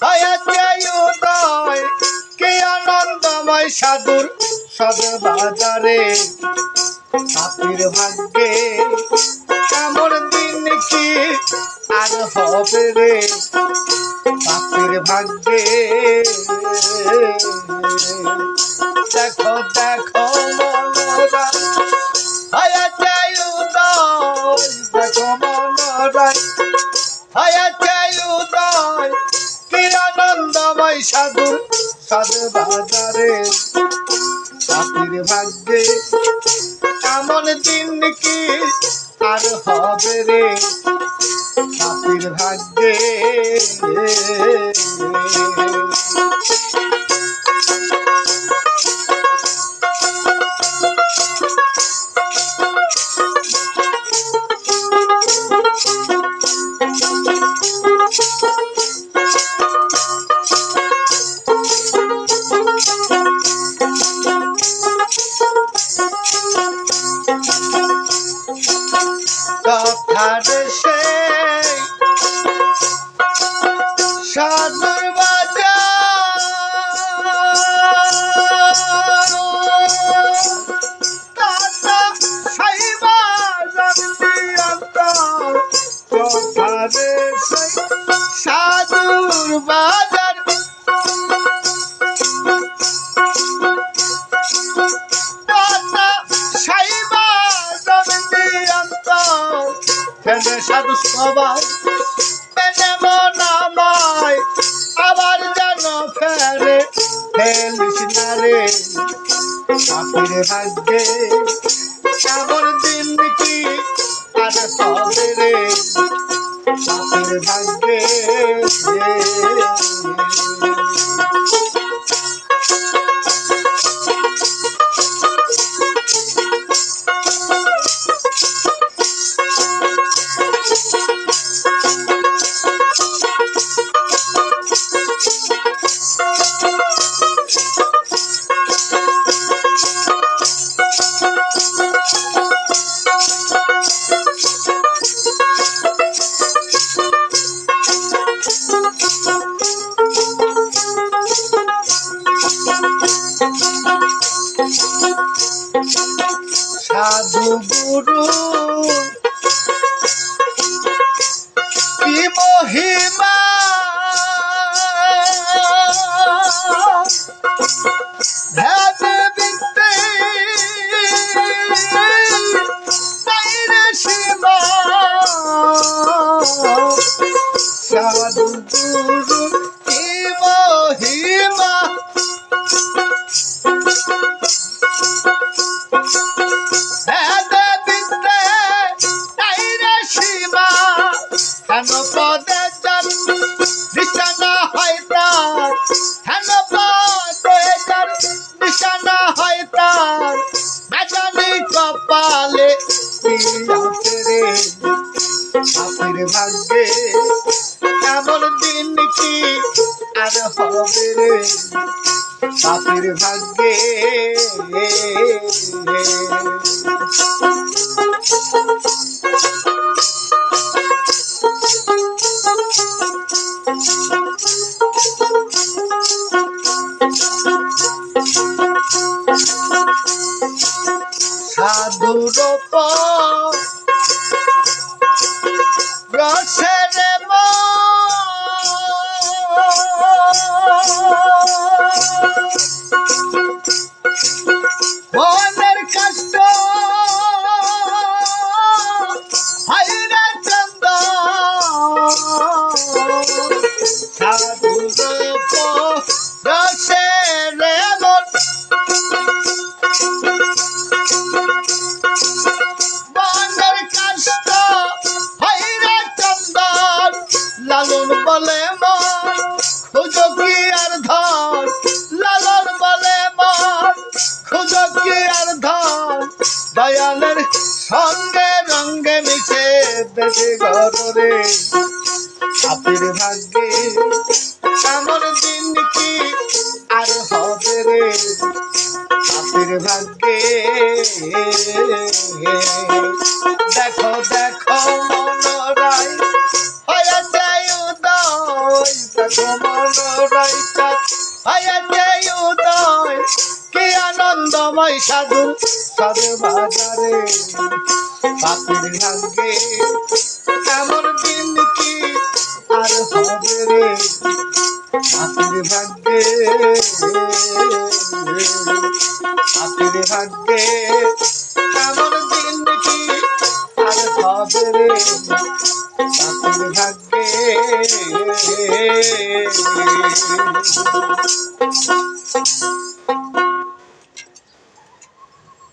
হয়েছে উদয় কি আনন্দময় সাধুর সদবাজারে পাপির ভাগ্যে এমন দিন কি আর হবে রে পাপির ভাগ্যে দেখো দেখো মনোরা হয়েছে উদয় দেখো মনোরা হয়েছে উদয় কি আনন্দময় সাধুর সদবাজারে পাপির ভাগ্যে এমন দিন কি আর হবে রে পাপির ভাগ্যে কথার সেই সাধুর বাজার কথার সেই সাধুর বাজার সাধু সবাই মেনে মনামায় আবার যেন ফেরে ফেলিস না রে পাপির ভাগ্যে এমন দিন কি আর হবে রে পাপির ভাগ্যে সাধু গুরু কি মহিমা ভেদ বিদ্যে বাইরে সীমা সাধু গুরু কি মহিমা হেন পদে যার নিশানা হয় তার হেন পদে যার নিশানা হয় তার না জানি কপালে কি আছে রে পাপির ভাগ্যে এমন দিন কি আর হবে রে পাপির ভাগ্যে সাধুর রসের মনের কষ্ট হাইরে চন্দ সাধুর রসের মনের কষ্ট হাইরে চন্দন লালন বলে মন খুঁজো কি আর ধন লালন বলে মন খুঁজো কি আর ধন দয়ালের সঙ্গে রঙ্গে মিশে দেশে ঘরে পাপির ভাগ্যে এমন দিন কি আর হবে রে পাপির ভাগ্যে দেখো দেখো মনোরায় হয়েছে উদয় দেখো মনোরায় সাধুর সাধু বাজারে পাপির ভাঙ্গে